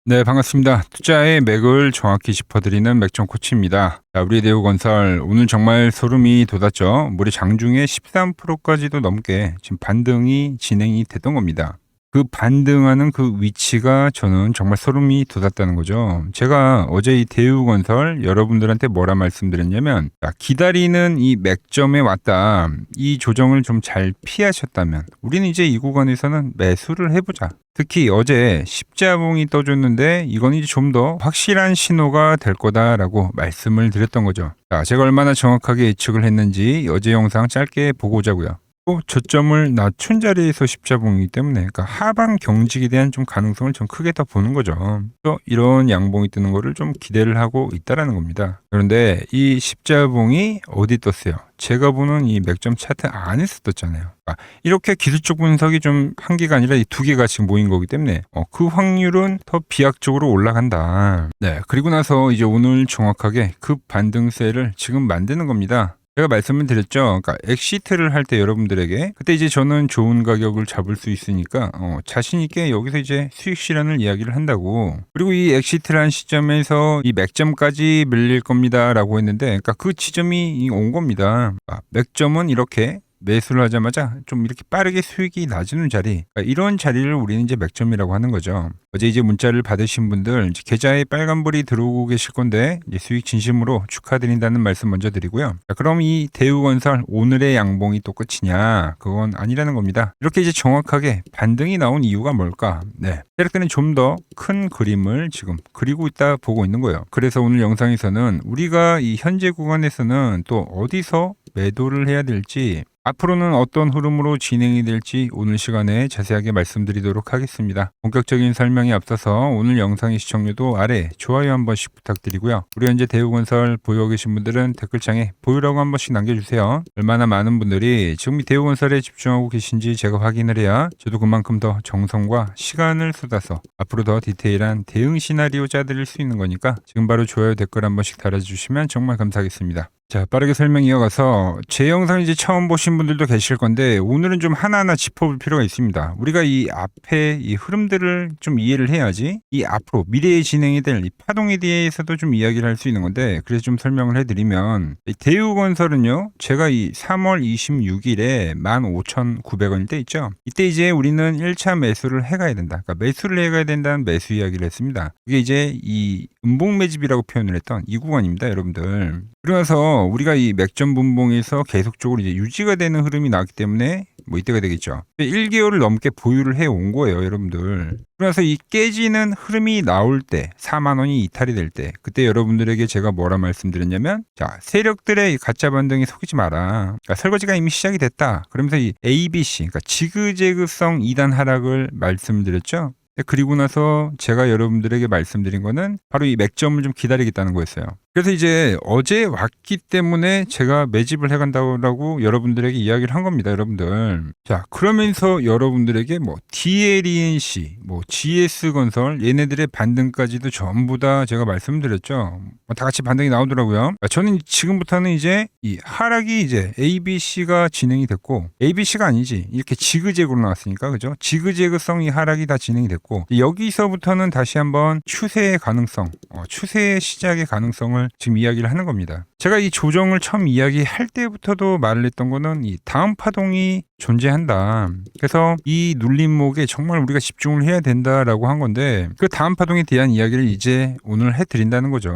네, 반갑습니다. 투자의 맥을 정확히 짚어드리는 맥정 코치입니다. 자, 우리대우건설 오늘 정말 소름이 돋았죠. 무려 장중에 13%까지도 넘게 지금 반등이 진행이 됐던 겁니다. 그 반등하는 그 위치가 저는 정말 소름이 돋았다는 거죠. 제가 어제 이 대우건설 여러분들한테 뭐라 말씀드렸냐면, 자, 기다리는 이 맥점에 왔다. 이 조정을 좀 잘 피하셨다면 우리는 이제 이 구간에서는 매수를 해보자. 특히 어제 십자봉이 떠줬는데 이건 이제 좀 더 확실한 신호가 될 거다라고 말씀을 드렸던 거죠. 자, 제가 얼마나 정확하게 예측을 했는지 어제 영상 짧게 보고 오자고요. 또 저점을 낮춘 자리에서 십자봉이기 때문에, 그러니까 하방 경직에 대한 좀 가능성을 좀 크게 더 보는 거죠. 또 이런 양봉이 뜨는 거를 좀 기대를 하고 있다라는 겁니다. 그런데 이 십자봉이 어디 떴어요? 제가 보는 이 맥점 차트 안에서 떴잖아요. 그러니까 이렇게 기술적 분석이 좀 한 개가 아니라 이 두 개가 지금 모인 거기 때문에 그 확률은 더 비약적으로 올라간다. 네, 그리고 나서 이제 오늘 정확하게 급 반등세를 지금 만드는 겁니다. 제가 말씀을 드렸죠. 그러니까 엑시트를 할 때 여러분들에게 그때 이제 저는 좋은 가격을 잡을 수 있으니까 자신 있게 여기서 이제 수익 실현을 이야기를 한다고. 그리고 이 엑시트를 한 시점에서 이 맥점까지 밀릴 겁니다라고 했는데, 그러니까 그 지점이 온 겁니다. 맥점은 이렇게 매수를 하자마자 좀 이렇게 빠르게 수익이 낮은 자리, 그러니까 이런 자리를 우리는 이제 맥점이라고 하는 거죠. 어제 이제 문자를 받으신 분들 이제 계좌에 빨간불이 들어오고 계실 건데 이제 수익 진심으로 축하드린다는 말씀 먼저 드리고요. 자, 그럼 이 대우건설 오늘의 양봉이 또 끝이냐? 그건 아니라는 겁니다. 이렇게 이제 정확하게 반등이 나온 이유가 뭘까? 네, 세력들은 좀 더 큰 그림을 지금 그리고 있다 보고 있는 거예요. 그래서 오늘 영상에서는 우리가 이 현재 구간에서는 또 어디서 매도를 해야 될지, 앞으로는 어떤 흐름으로 진행이 될지 오늘 시간에 자세하게 말씀드리도록 하겠습니다. 본격적인 설명에 앞서서 오늘 영상의 시청률도 아래 좋아요 한 번씩 부탁드리고요. 우리 현재 대우건설 보유하고 계신 분들은 댓글창에 보유라고 한 번씩 남겨주세요. 얼마나 많은 분들이 지금 이 대우건설에 집중하고 계신지 제가 확인을 해야 저도 그만큼 더 정성과 시간을 쏟아서 앞으로 더 디테일한 대응 시나리오 짜드릴 수 있는 거니까 지금 바로 좋아요 댓글 한 번씩 달아주시면 정말 감사하겠습니다. 자, 빠르게 설명 이어가서 제 영상 이제 처음 보신 분들도 계실 건데 오늘은 좀 하나하나 짚어볼 필요가 있습니다. 우리가 이 앞에 이 흐름들을 좀 이해를 해야지 이 앞으로 미래에 진행이 될 이 파동에 대해서도 좀 이야기를 할 수 있는 건데, 그래서 좀 설명을 해드리면 이 대우건설은요, 제가 이 3월 26일에 15,900원일 때 있죠. 이때 이제 우리는 1차 매수를 해가야 된다. 그러니까 매수를 해가야 된다는 매수 이야기를 했습니다. 그게 이제 이 음봉 매집이라고 표현을 했던 이 구간입니다, 여러분들. 그러면서 우리가 이 맥점 분봉에서 계속적으로 이제 유지가 되는 흐름이 나왔기 때문에 뭐 이때가 되겠죠. 1개월을 넘게 보유를 해 온 거예요, 여러분들. 그래서 이 깨지는 흐름이 나올 때, 4만 원이 이탈이 될 때, 그때 여러분들에게 제가 뭐라 말씀드렸냐면, 자, 세력들의 이 가짜 반등에 속이지 마라. 그러니까 설거지가 이미 시작이 됐다. 그러면서 이 ABC, 그러니까 지그재그성 2단 하락을 말씀드렸죠. 그리고 나서 제가 여러분들에게 말씀드린 거는 바로 이 맥점을 좀 기다리겠다는 거였어요. 그래서 이제 어제 왔기 때문에 제가 매집을 해간다고 여러분들에게 이야기를 한 겁니다, 여러분들. 자, 그러면서 여러분들에게 뭐 DLENC, 뭐 GS건설 얘네들의 반등까지도 전부 다 제가 말씀드렸죠. 다 같이 반등이 나오더라고요. 저는 지금부터는 이제 이 하락이 이제 ABC가 진행이 됐고, ABC가 아니지, 이렇게 지그재그로 나왔으니까, 그죠? 지그재그성이 하락이 다 진행이 됐고, 여기서부터는 다시 한번 추세의 가능성, 추세의 시작의 가능성을 지금 이야기를 하는 겁니다. 제가 이 조정을 처음 이야기할 때부터도 말을 했던 거는 이 다음 파동이 존재한다. 그래서 이 눌림목에 정말 우리가 집중을 해야 된다라고 한 건데, 그 다음 파동에 대한 이야기를 이제 오늘 해드린다는 거죠.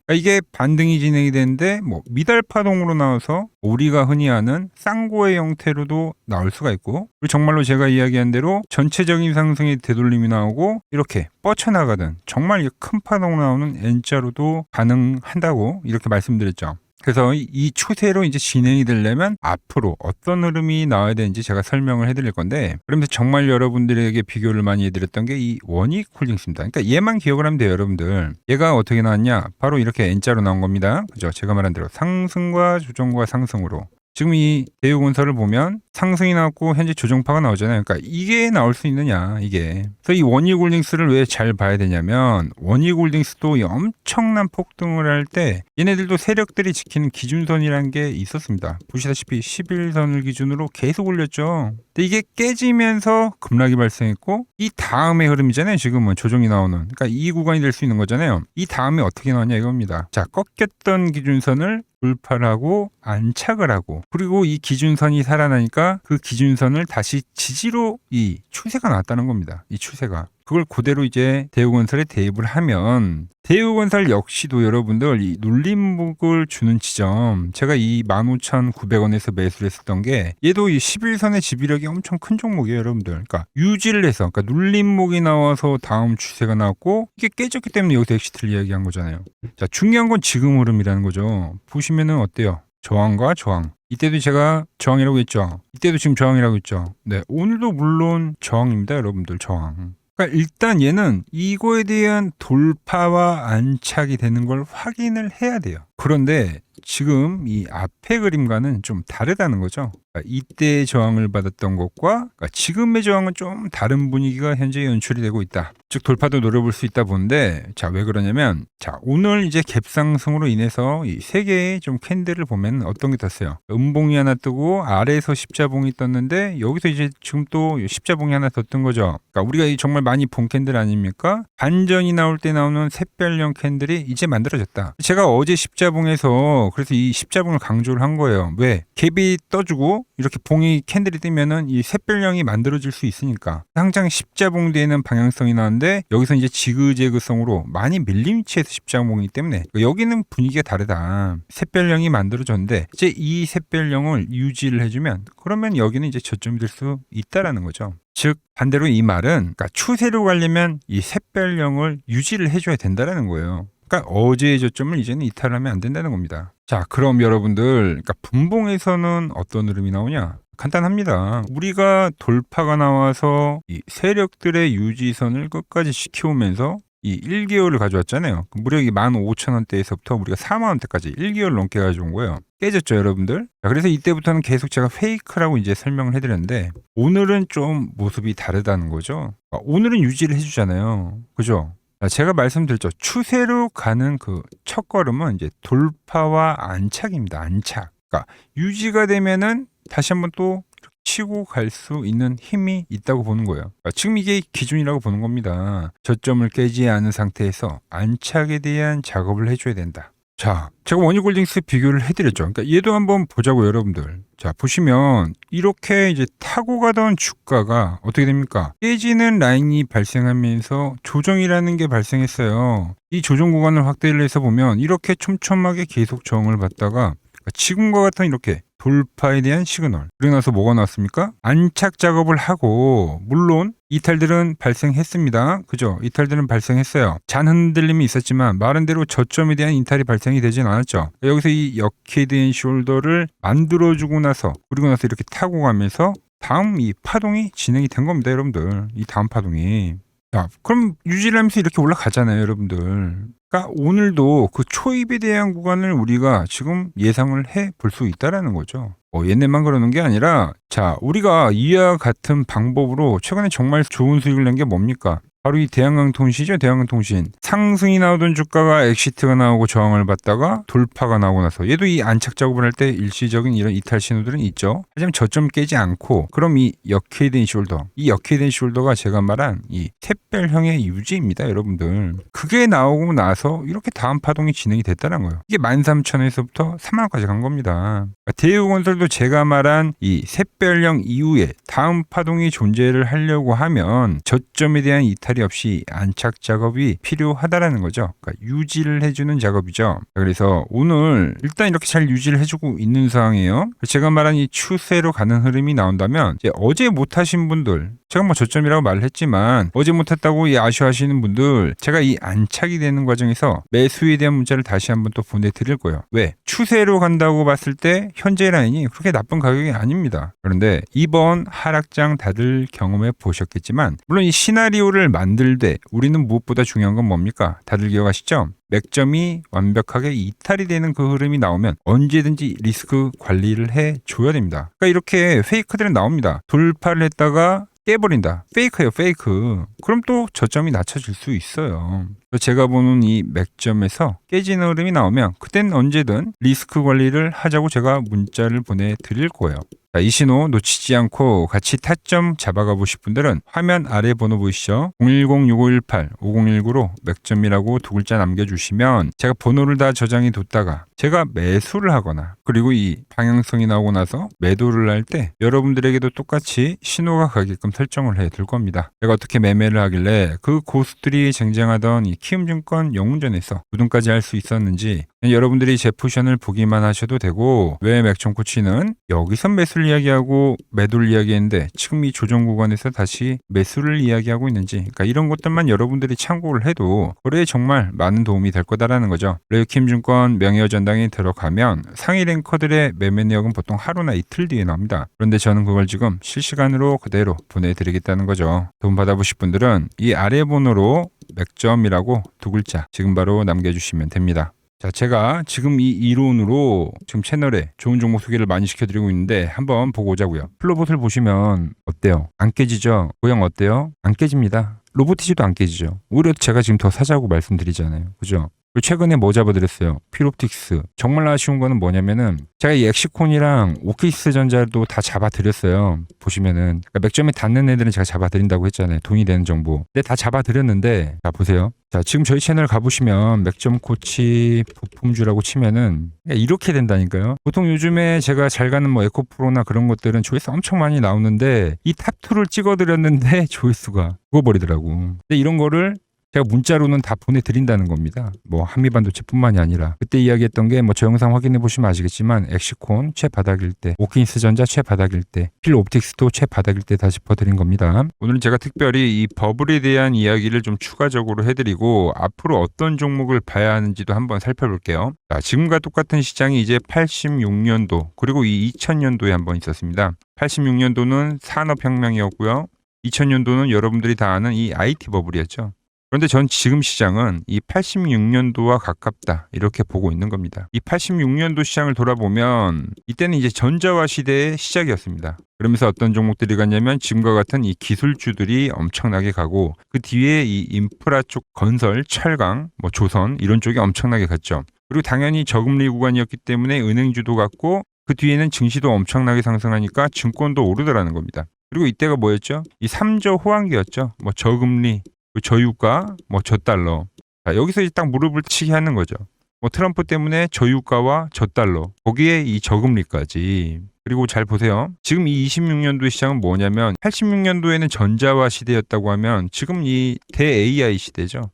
그러니까 이게 반등이 진행이 되는데 뭐 미달 파동으로 나와서 우리가 흔히 아는 쌍고의 형태로도 나올 수가 있고, 그리고 정말로 제가 이야기한 대로 전체적인 상승의 되돌림이 나오고 이렇게 뻗쳐나가든 정말 큰 파동 나오는 N자로도 가능한다고 이렇게 말씀드렸죠. 그래서 이 추세로 이제 진행이 되려면 앞으로 어떤 흐름이 나와야 되는지 제가 설명을 해드릴 건데, 그러면서 정말 여러분들에게 비교를 많이 해드렸던 게 이 원익홀딩스입니다. 그러니까 얘만 기억을 하면 돼요, 여러분들. 얘가 어떻게 나왔냐? 바로 이렇게 N자로 나온 겁니다. 그죠? 제가 말한 대로 상승과 조정과 상승으로. 지금 이 대우건설을 보면 상승이 나왔고 현재 조정파가 나오잖아요. 그러니까 이게 나올 수 있느냐 이게. 그래서 이 원희골딩스를 왜 잘 봐야 되냐면 원희골딩스도 이 엄청난 폭등을 할 때 얘네들도 세력들이 지키는 기준선이라는 게 있었습니다. 보시다시피 11선을 기준으로 계속 올렸죠. 근데 이게 깨지면서 급락이 발생했고 이 다음의 흐름이잖아요. 지금은 조정이 나오는. 그러니까 이 구간이 될 수 있는 거잖아요. 이 다음에 어떻게 나왔냐 이겁니다. 자, 꺾였던 기준선을 돌파를 하고 안착을 하고 그리고 이 기준선이 살아나니까 그 기준선을 다시 지지로 이 추세가 나왔다는 겁니다. 이 추세가. 그걸 그대로 이제 대우건설에 대입을 하면 대우건설 역시도 여러분들 이 눌림목을 주는 지점 제가 이 15,900원에서 매수를 했었던 게 얘도 이 11선의 지지력이 엄청 큰 종목이에요 여러분들. 그러니까 유지를 해서 그러니까 눌림목이 나와서 다음 추세가 나왔고 이게 깨졌기 때문에 여기서 엑시트를 이야기한 거잖아요. 자, 중요한 건 지금 흐름이라는 거죠. 보시면은 어때요? 저항과 저항. 이때도 제가 저항이라고 했죠. 이때도 지금 저항이라고 했죠. 네, 오늘도 물론 저항입니다 여러분들. 저항. 그러니까 일단 얘는 이거에 대한 돌파와 안착이 되는 걸 확인을 해야 돼요. 그런데 지금 이 앞의 그림과는 좀 다르다는 거죠. 그러니까 이때 저항을 받았던 것과 그러니까 지금의 저항은 좀 다른 분위기가 현재 연출이 되고 있다. 즉 돌파도 노려볼 수 있다 보는데 자, 왜 그러냐면 자, 오늘 이제 갭상승으로 인해서 이 세 개의 좀 캔들을 보면 어떤 게 떴어요. 음봉이 하나 뜨고 아래에서 십자봉이 떴는데 여기서 이제 지금 또 십자봉이 하나 더 뜬 거죠. 그러니까 우리가 정말 많이 본 캔들 아닙니까? 반전이 나올 때 나오는 샛별형 캔들이 이제 만들어졌다. 제가 어제 십자봉에서 그래서 이 십자봉을 강조를 한 거예요. 왜? 갭이 떠주고 이렇게 봉이 캔들이 뜨면은 이 샛별형이 만들어질 수 있으니까. 항상 십자봉 뒤에는 방향성이 나는데 여기서 이제 지그재그성으로 많이 밀린 위치에서 십자봉이기 때문에 여기는 분위기가 다르다. 샛별형이 만들어졌는데 이제 이 샛별형을 유지를 해주면 그러면 여기는 이제 저점이 될 수 있다라는 거죠. 즉 반대로 이 말은 그러니까 추세로 가려면 이 샛별형을 유지를 해줘야 된다라는 거예요. 그러니까 어제의 저점을 이제는 이탈하면 안 된다는 겁니다. 자, 그럼 여러분들 그러니까 분봉에서는 어떤 흐름이 나오냐? 간단합니다. 우리가 돌파가 나와서 이 세력들의 유지선을 끝까지 지켜오면서 이 1개월을 가져왔잖아요. 무려 이 15,000원대에서부터 우리가 40,000원대까지 1개월 넘게 가져온 거예요. 깨졌죠, 여러분들? 자, 그래서 이때부터는 계속 제가 페이크라고 이제 설명을 해드렸는데 오늘은 좀 모습이 다르다는 거죠. 오늘은 유지를 해주잖아요. 그죠? 제가 말씀드렸죠. 추세로 가는 그 첫걸음은 이제 돌파와 안착입니다. 안착. 그러니까 유지가 되면은 다시 한번 또 치고 갈 수 있는 힘이 있다고 보는 거예요. 그러니까 지금 이게 기준이라고 보는 겁니다. 저점을 깨지 않은 상태에서 안착에 대한 작업을 해줘야 된다. 자, 제가 원희골딩스 비교를 해드렸죠. 그러니까 얘도 한번 보자고 여러분들. 자, 보시면 이렇게 이제 타고 가던 주가가 어떻게 됩니까? 깨지는 라인이 발생하면서 조정이라는 게 발생했어요. 이 조정 구간을 확대를 해서 보면 이렇게 촘촘하게 계속 저항을 받다가 지금과 같은 이렇게 돌파에 대한 시그널. 그러고 나서 뭐가 나왔습니까? 안착 작업을 하고 물론 이탈들은 발생했습니다. 그죠? 이탈들은 발생했어요. 잔 흔들림이 있었지만 말한 대로 저점에 대한 이탈이 발생이 되진 않았죠. 여기서 이 역헤드 숄더를 만들어주고 나서 그리고 나서 이렇게 타고 가면서 다음 이 파동이 진행이 된 겁니다. 여러분들. 이 다음 파동이. 자, 그럼 유지를 하면서 이렇게 올라가잖아요. 여러분들. 그러니까 오늘도 그 초입에 대한 구간을 우리가 지금 예상을 해 볼 수 있다라는 거죠. 얘네만 그러는 게 아니라 자, 우리가 이와 같은 방법으로 최근에 정말 좋은 수익을 낸 게 뭡니까? 바로 이 대한강통신이죠. 대한강통신. 상승이 나오던 주가가 엑시트가 나오고 저항을 받다가 돌파가 나오고 나서 얘도 이 안착 작업을 할 때 일시적인 이런 이탈 신호들은 있죠. 하지만 저점 깨지 않고 그럼 이 역헤드 숄더. 이 역헤드 숄더가 제가 말한 이 샛별형의 유지입니다. 여러분들. 그게 나오고 나서 이렇게 다음 파동이 진행이 됐다는 거예요. 이게 13,000원에서부터 3만원까지 간 겁니다. 대우건설도 제가 말한 이 샛별형 이후에 다음 파동이 존재를 하려고 하면 저점에 대한 이탈이 없이 안착 작업이 필요하다라는 거죠. 그러니까 유지를 해주는 작업이죠. 그래서 오늘 일단 이렇게 잘 유지를 해주고 있는 상황이에요. 제가 말한 이 추세로 가는 흐름이 나온다면 이제 어제 못하신 분들 제가 뭐 저점이라고 말을 했지만 어제 못했다고 아쉬워하시는 분들, 제가 이 안착이 되는 과정에서 매수에 대한 문자를 다시 한번 또 보내드릴 거예요. 왜? 추세로 간다고 봤을 때 현재 라인이 그렇게 나쁜 가격이 아닙니다. 그런데 이번 하락장 다들 경험해 보셨겠지만, 물론 이 시나리오를 만들 때 우리는 무엇보다 중요한 건 뭡니까? 다들 기억하시죠? 맥점이 완벽하게 이탈이 되는 그 흐름이 나오면 언제든지 리스크 관리를 해줘야 됩니다. 그러니까 이렇게 페이크들은 나옵니다. 돌파를 했다가 깨버린다. 페이크예요, 페이크. 그럼 또 저점이 낮춰질 수 있어요. 제가 보는 이 맥점에서 깨지는 흐름이 나오면 그땐 언제든 리스크 관리를 하자고 제가 문자를 보내드릴 거예요. 자, 이 신호 놓치지 않고 같이 타점 잡아가 보실 분들은 화면 아래 번호 보이시죠? 010-6518-5019로 맥점이라고 두 글자 남겨주시면 제가 번호를 다 저장해 뒀다가 제가 매수를 하거나, 그리고 이 방향성이 나오고 나서 매도를 할 때 여러분들에게도 똑같이 신호가 가게끔 설정을 해 둘 겁니다. 제가 어떻게 매매를 하길래 그 고수들이 쟁쟁하던 이 키움증권 영웅전에서 우등까지 할 수 있었는지, 여러분들이 제 포션을 보기만 하셔도 되고, 왜 맥점코치는 여기서 매수를 이야기하고 매도를 이야기했는데 지금 이 조정 구간에서 다시 매수를 이야기하고 있는지, 그러니까 이런 것들만 여러분들이 참고를 해도 거래에 정말 많은 도움이 될 거다라는 거죠. 레이킴증권 명예전당에 들어가면 상위 랭커들의 매매 내역은 보통 하루나 이틀 뒤에 나옵니다. 그런데 저는 그걸 지금 실시간으로 그대로 보내드리겠다는 거죠. 도움 받아보실 분들은 이 아래 번호로 맥점이라고 두 글자 지금 바로 남겨주시면 됩니다. 자, 제가 지금 이 이론으로 지금 채널에 좋은 종목 소개를 많이 시켜드리고 있는데 한번 보고 오자고요. 플로봇을 보시면 어때요? 안 깨지죠? 모양 어때요? 안 깨집니다. 로보티지도 안 깨지죠. 오히려 제가 지금 더 사자고 말씀드리잖아요. 그죠? 그리고 최근에 뭐 잡아드렸어요? 필옵틱스. 정말 아쉬운 거는 뭐냐면은 제가 이 엑시콘이랑 오케이스 전자도 다 잡아드렸어요. 보시면은 그러니까 맥점에 닿는 애들은 제가 잡아드린다고 했잖아요. 돈이 되는 정보. 근데 다 잡아드렸는데, 자 보세요. 자, 지금 저희 채널 가보시면 맥점 코치 부품주라고 치면은 이렇게 된다니까요. 보통 요즘에 제가 잘 가는 뭐 에코프로나 그런 것들은 조회수 엄청 많이 나오는데 이 탑2를 찍어드렸는데 조회수가 죽어버리더라고. 근데 이런 거를 제가 문자로는 다 보내드린다는 겁니다. 뭐 한미반도체뿐만이 아니라 그때 이야기했던 게 뭐 저 영상 확인해 보시면 아시겠지만 엑시콘 최바닥일 때, 오킨스 전자 최바닥일 때, 필옵틱스도 최바닥일 때 다 짚어드린 겁니다. 오늘은 제가 특별히 이 버블에 대한 이야기를 좀 추가적으로 해드리고 앞으로 어떤 종목을 봐야 하는지도 한번 살펴볼게요. 자, 지금과 똑같은 시장이 이제 86년도 그리고 이 2000년도에 한번 있었습니다. 86년도는 산업혁명이었고요. 2000년도는 여러분들이 다 아는 이 IT 버블이었죠. 그런데 전 지금 시장은 이 86년도와 가깝다 이렇게 보고 있는 겁니다. 이 86년도 시장을 돌아보면 이때는 이제 전자화 시대의 시작이었습니다. 그러면서 어떤 종목들이 갔냐면 지금과 같은 이 기술주들이 엄청나게 가고, 그 뒤에 이 인프라 쪽 건설, 철강, 뭐 조선 이런 쪽이 엄청나게 갔죠. 그리고 당연히 저금리 구간이었기 때문에 은행주도 갔고, 그 뒤에는 증시도 엄청나게 상승하니까 증권도 오르더라는 겁니다. 그리고 이때가 뭐였죠? 이 3조 호황기였죠. 뭐 저금리, 저유가, 뭐 저달러. 자, 여기서 이제 딱 무릎을 치게 하는 거죠. 뭐 트럼프 때문에 저유가와 저달러, 거기에 이 저금리까지. 그리고 잘 보세요. 지금 이 26년도 시장은 뭐냐면 86년도에는 전자화 시대였다고 하면 지금 이 대 AI 시대죠.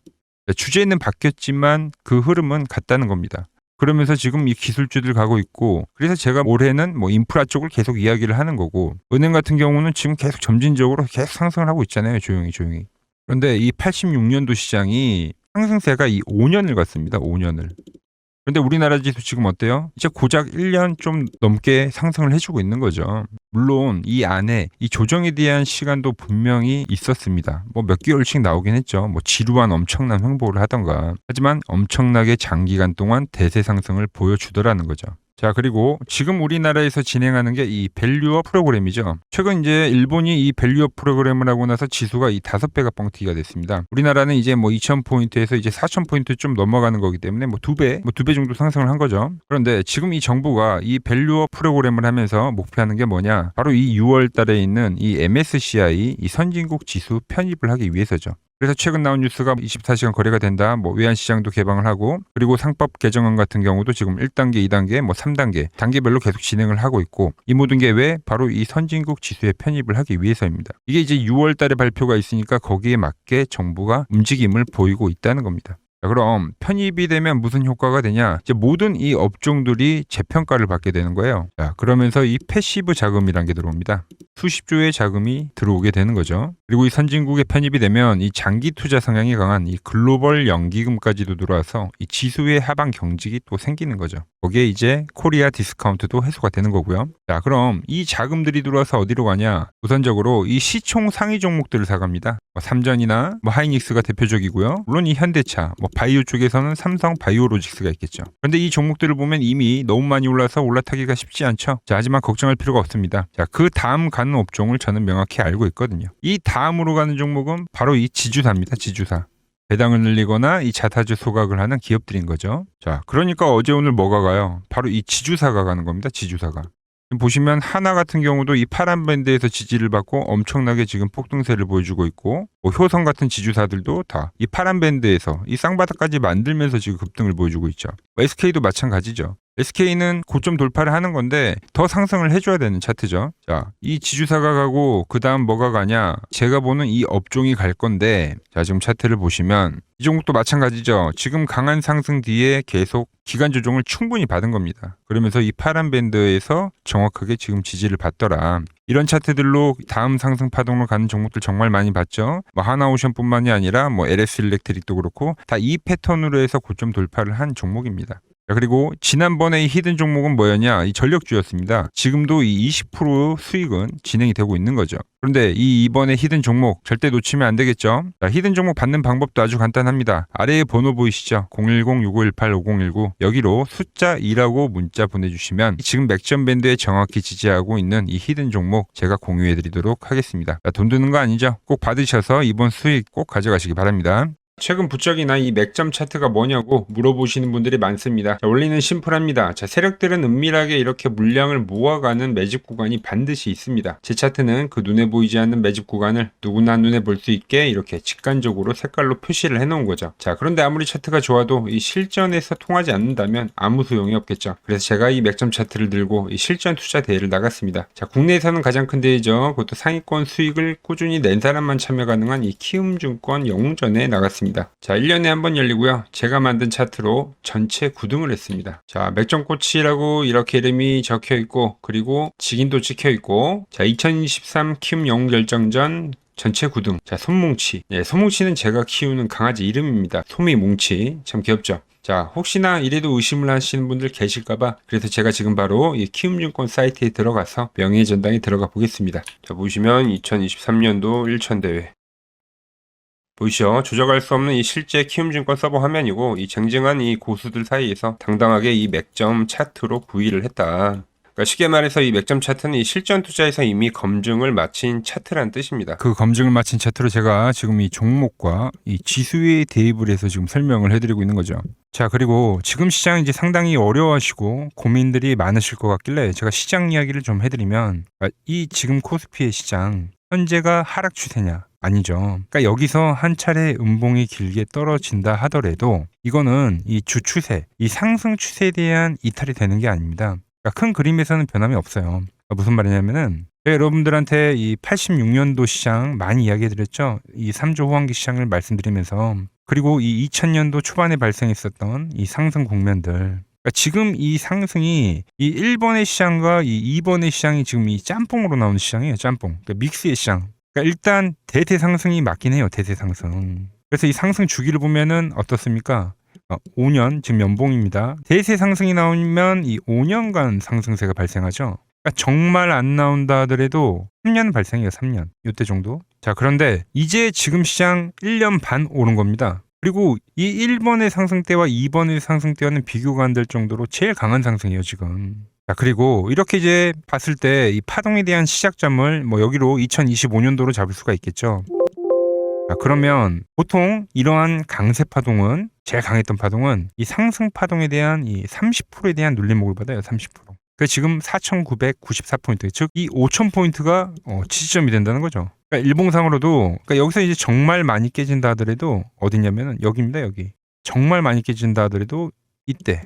주제는 바뀌었지만 그 흐름은 같다는 겁니다. 그러면서 지금 이 기술주들 가고 있고, 그래서 제가 올해는 뭐 인프라 쪽을 계속 이야기를 하는 거고, 은행 같은 경우는 지금 계속 점진적으로 계속 상승을 하고 있잖아요. 조용히. 그런데 이 86년도 시장이 상승세가 이 5년을 갔습니다. 5년을. 그런데 우리나라 지수 지금 어때요? 이제 고작 1년 좀 넘게 상승을 해주고 있는 거죠. 물론 이 안에 이 조정에 대한 시간도 분명히 있었습니다. 뭐 몇 개월씩 나오긴 했죠. 뭐 지루한 엄청난 횡보를 하던가. 하지만 엄청나게 장기간 동안 대세 상승을 보여주더라는 거죠. 자, 그리고 지금 우리나라에서 진행하는 게 이 밸류업 프로그램이죠. 최근 이제 일본이 이 밸류업 프로그램을 하고 나서 지수가 이 5배가 뻥튀기가 됐습니다. 우리나라는 이제 뭐 2000포인트에서 이제 4000포인트 좀 넘어가는 거기 때문에 뭐 2배 정도 상승을 한 거죠. 그런데 지금 이 정부가 이 밸류업 프로그램을 하면서 목표하는 게 뭐냐? 바로 이 6월 달에 있는 이 MSCI 이 선진국 지수 편입을 하기 위해서죠. 그래서 최근 나온 뉴스가 24시간 거래가 된다. 뭐 외환시장도 개방을 하고, 그리고 상법 개정안 같은 경우도 지금 1단계, 2단계, 뭐 3단계, 단계별로 계속 진행을 하고 있고, 이 모든 게 왜? 바로 이 선진국 지수에 편입을 하기 위해서입니다. 이게 이제 6월 달에 발표가 있으니까 거기에 맞게 정부가 움직임을 보이고 있다는 겁니다. 자, 그럼 편입이 되면 무슨 효과가 되냐? 이제 모든 이 업종들이 재평가를 받게 되는 거예요. 자, 그러면서 이 패시브 자금이란 게 들어옵니다. 수십조의 자금이 들어오게 되는 거죠. 그리고 이 선진국에 편입이 되면 이 장기 투자 성향이 강한 이 글로벌 연기금까지도 들어와서 이 지수의 하방 경직이 또 생기는 거죠. 거기에 이제 코리아 디스카운트도 해소가 되는 거고요. 자, 그럼 이 자금들이 들어와서 어디로 가냐? 우선적으로 이 시총 상위 종목들을 사갑니다. 삼전이나 하이닉스가 대표적이고요. 물론 이 현대차, 바이오 쪽에서는 삼성 바이오로직스가 있겠죠. 그런데 이 종목들을 보면 이미 너무 많이 올라서 올라타기가 쉽지 않죠. 자, 하지만 걱정할 필요가 없습니다. 자, 그 다음 가는 업종을 저는 명확히 알고 있거든요. 이 다음으로 가는 종목은 바로 이 지주사입니다. 지주사. 배당을 늘리거나 이 자타주 소각을 하는 기업들인 거죠. 자, 그러니까 어제 오늘 뭐가 가요? 바로 이 지주사가 가는 겁니다. 지주사가. 보시면 하나 같은 경우도 이 파란 밴드에서 지지를 받고 엄청나게 지금 폭등세를 보여주고 있고, 효성 같은 지주사들도 다 이 파란 밴드에서 이 쌍바닥까지 만들면서 지금 급등을 보여주고 있죠. SK도 마찬가지죠. SK는 고점 돌파를 하는 건데 더 상승을 해줘야 되는 차트죠. 자, 이 지주사가 가고 그 다음 뭐가 가냐? 제가 보는 이 업종이 갈 건데, 자, 지금 차트를 보시면 이 종목도 마찬가지죠. 지금 강한 상승 뒤에 계속 기간 조정을 충분히 받은 겁니다. 그러면서 이 파란 밴드에서 정확하게 지금 지지를 받더라. 이런 차트들로 다음 상승 파동으로 가는 종목들 정말 많이 봤죠. 하나오션뿐만이 아니라 LS 일렉트릭도 그렇고 다 이 패턴으로 해서 고점 돌파를 한 종목입니다. 자, 그리고 지난번에 이 히든 종목은 뭐였냐? 이 전력주였습니다. 지금도 이 20% 수익은 진행이 되고 있는 거죠. 그런데 이번에 히든 종목 절대 놓치면 안 되겠죠? 자, 히든 종목 받는 방법도 아주 간단합니다. 아래에 번호 보이시죠? 010-6518-5019 여기로 숫자 2라고 문자 보내주시면 지금 맥점 밴드에 정확히 지지하고 있는 이 히든 종목 제가 공유해드리도록 하겠습니다. 자, 돈 드는 거 아니죠? 꼭 받으셔서 이번 수익 꼭 가져가시기 바랍니다. 최근 부쩍이나 이 맥점 차트가 뭐냐고 물어보시는 분들이 많습니다. 자, 원리는 심플합니다. 자, 세력들은 은밀하게 이렇게 물량을 모아가는 매집 구간이 반드시 있습니다. 제 차트는 그 눈에 보이지 않는 매집 구간을 누구나 눈에 볼 수 있게 이렇게 직관적으로 색깔로 표시를 해놓은 거죠. 자, 그런데 아무리 차트가 좋아도 이 실전에서 통하지 않는다면 아무 소용이 없겠죠. 그래서 제가 이 맥점 차트를 들고 이 실전 투자 대회를 나갔습니다. 자, 국내에서는 가장 큰 대회죠. 그것도 상위권 수익을 꾸준히 낸 사람만 참여 가능한 이 키움증권 영웅전에 나갔습니다. 자, 1년에 한 번 열리고요. 제가 만든 차트로 전체 9등을 했습니다. 자, 맥점코치라고 이렇게 이름이 적혀 있고, 그리고 직인도 찍혀 있고, 자, 2023 키움 영웅 결정전 전체 9등. 자, 손뭉치. 예, 손뭉치는 제가 키우는 강아지 이름입니다. 소미뭉치. 참 귀엽죠? 자, 혹시나 이래도 의심을 하시는 분들 계실까봐 그래서 제가 지금 바로 이 키움증권 사이트에 들어가서 명예의 전당에 들어가 보겠습니다. 자, 보시면 2023년도 1천대회. 보이시죠? 조작할 수 없는 이 실제 키움증권 서버 화면이고, 이 쟁쟁한 이 고수들 사이에서 당당하게 이 맥점 차트로 구의를 했다. 그러니까 쉽게 말해서 이 맥점 차트는 이 실전 투자에서 이미 검증을 마친 차트란 뜻입니다. 그 검증을 마친 차트로 제가 지금 이 종목과 이 지수에 대입을 해서 지금 설명을 해드리고 있는 거죠. 자, 그리고 지금 시장 이제 상당히 어려워하시고 고민들이 많으실 것 같길래 제가 시장 이야기를 좀 해드리면, 이 지금 코스피의 시장 현재가 하락 추세냐? 아니죠. 그러니까 여기서 한 차례 음봉이 길게 떨어진다 하더라도 이거는 이 주추세, 이 상승 추세에 대한 이탈이 되는 게 아닙니다. 그러니까 큰 그림에서는 변함이 없어요. 그러니까 무슨 말이냐면은 여러분들한테 이 86년도 시장 많이 이야기 드렸죠. 이 3조 호황기 시장을 말씀드리면서, 그리고 이 2000년도 초반에 발생했었던 이 상승 국면들, 그러니까 지금 이 상승이 이 1번의 시장과 이 2번의 시장이 지금 이 짬뽕으로 나오는 시장이에요. 짬뽕. 그러니까 믹스의 시장. 그러니까 일단 대세 상승이 맞긴 해요. 대세 상승. 그래서 이 상승 주기를 보면은 어떻습니까? 5년 지금 연봉입니다. 대세 상승이 나오면 이 5년간 상승세가 발생하죠. 그러니까 정말 안 나온다 하더라도 3년 발생해요. 3년. 이때 정도. 자, 그런데 이제 지금 시장 1년 반 오른 겁니다. 그리고 이 1번의 상승 때와 2번의 상승 때와는 비교가 안 될 정도로 제일 강한 상승이에요, 지금. 자, 그리고 이렇게 이제 봤을 때 이 파동에 대한 시작점을 여기로 2025년도로 잡을 수가 있겠죠. 자, 그러면 보통 이러한 강세 파동은, 제일 강했던 파동은 이 상승 파동에 대한 이 30%에 대한 눌림목을 받아요. 30%. 그 지금 4,994포인트, 즉 이 5,000포인트가 지지점이 된다는 거죠. 그러니까 일봉상으로도, 그러니까 여기서 이제 정말 많이 깨진다 하더라도 어디냐면은 여기입니다. 여기. 정말 많이 깨진다 하더라도 이때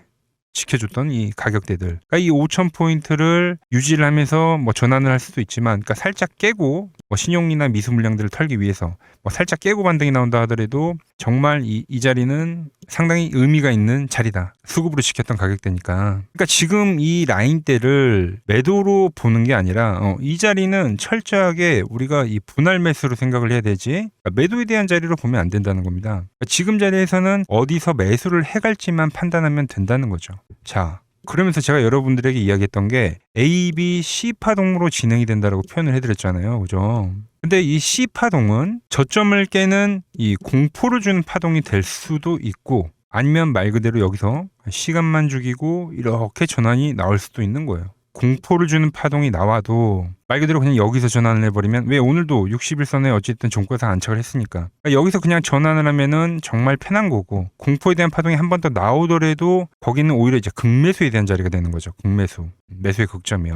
지켜줬던 이 가격대들. 그러니까 이 5,000포인트를 유지를 하면서 전환을 할 수도 있지만, 그러니까 살짝 깨고 신용이나 미수 물량들을 털기 위해서 살짝 깨고 반등이 나온다 하더라도 정말 이 자리는 상당히 의미가 있는 자리다. 수급으로 지켰던 가격대니까. 그러니까 지금 이 라인대를 매도로 보는 게 아니라 이 자리는 철저하게 우리가 이 분할 매수로 생각을 해야 되지, 그러니까 매도에 대한 자리로 보면 안 된다는 겁니다. 그러니까 지금 자리에서는 어디서 매수를 해갈지만 판단하면 된다는 거죠. 자, 그러면서 제가 여러분들에게 이야기했던 게 A, B, C 파동으로 진행이 된다라고 표현을 해드렸잖아요. 그죠? 근데 이 C 파동은 저점을 깨는 이 공포를 주는 파동이 될 수도 있고, 아니면 말 그대로 여기서 시간만 죽이고 이렇게 전환이 나올 수도 있는 거예요. 공포를 주는 파동이 나와도 말 그대로 그냥 여기서 전환을 해버리면, 왜 오늘도 60일선에 어쨌든 종가에서 안착을 했으니까, 그러니까 여기서 그냥 전환을 하면은 정말 편한 거고, 공포에 대한 파동이 한 번 더 나오더라도 거기는 오히려 이제 극매수에 대한 자리가 되는 거죠. 극매수, 매수의 극점이요.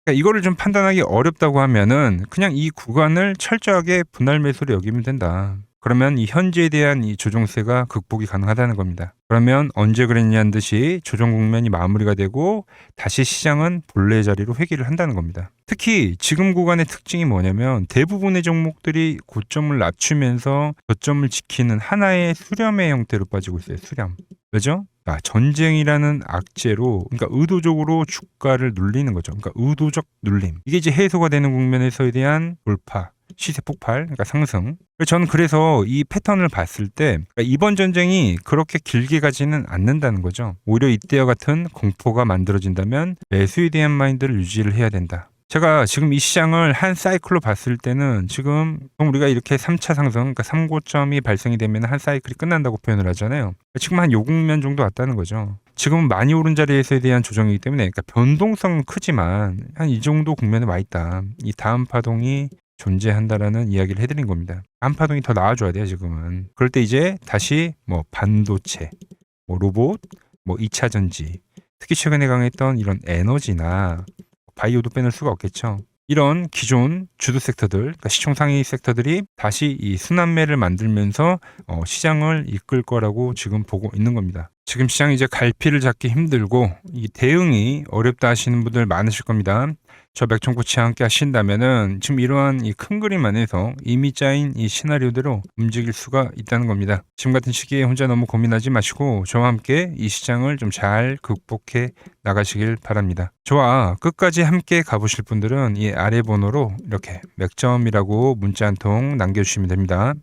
그러니까 이거를 좀 판단하기 어렵다고 하면은 그냥 이 구간을 철저하게 분할 매수로 여기면 된다. 그러면 이 현재에 대한 이 조정세가 극복이 가능하다는 겁니다. 그러면 언제 그랬냐는 듯이 조정 국면이 마무리가 되고 다시 시장은 본래 자리로 회귀를 한다는 겁니다. 특히 지금 구간의 특징이 뭐냐면 대부분의 종목들이 고점을 낮추면서 저점을 지키는 하나의 수렴의 형태로 빠지고 있어요. 수렴. 왜죠? 전쟁이라는 악재로, 그러니까 의도적으로 주가를 눌리는 거죠. 그러니까 의도적 눌림. 이게 이제 해소가 되는 국면에서에 대한 돌파, 시세 폭발, 그러니까 상승. 저는 그래서 이 패턴을 봤을 때 그러니까 이번 전쟁이 그렇게 길게 가지는 않는다는 거죠. 오히려 이때와 같은 공포가 만들어진다면 매수에 대한 마인드를 유지를 해야 된다. 제가 지금 이 시장을 한 사이클로 봤을 때는 지금 우리가 이렇게 3차 상승, 그러니까 3고점이 발생이 되면 한 사이클이 끝난다고 표현을 하잖아요. 지금 한 요 국면 정도 왔다는 거죠. 지금은 많이 오른 자리에서에 대한 조정이기 때문에, 그러니까 변동성은 크지만 한 이 정도 국면에 와 있다. 이 다음 파동이 존재한다라는 이야기를 해드린 겁니다. 다음 파동이 더 나와줘야 돼요, 지금은. 그럴 때 이제 다시 뭐 반도체, 뭐 로봇, 뭐 2차 전지, 특히 최근에 강했던 이런 에너지나 바이오도 빼놓을 수가 없겠죠. 이런 기존 주도 섹터들, 그러니까 시총 상위 섹터들이 다시 이 순환매를 만들면서 시장을 이끌 거라고 지금 보고 있는 겁니다. 지금 시장이 이제 갈피를 잡기 힘들고 이 대응이 어렵다 하시는 분들 많으실 겁니다. 저 맥종코치와 함께 하신다면은 지금 이러한 이 큰 그림 안에서 이미 짜인 이 시나리오대로 움직일 수가 있다는 겁니다. 지금 같은 시기에 혼자 너무 고민하지 마시고 저와 함께 이 시장을 좀 잘 극복해 나가시길 바랍니다. 저와 끝까지 함께 가보실 분들은 이 아래 번호로 이렇게 맥점이라고 문자 한 통 남겨주시면 됩니다.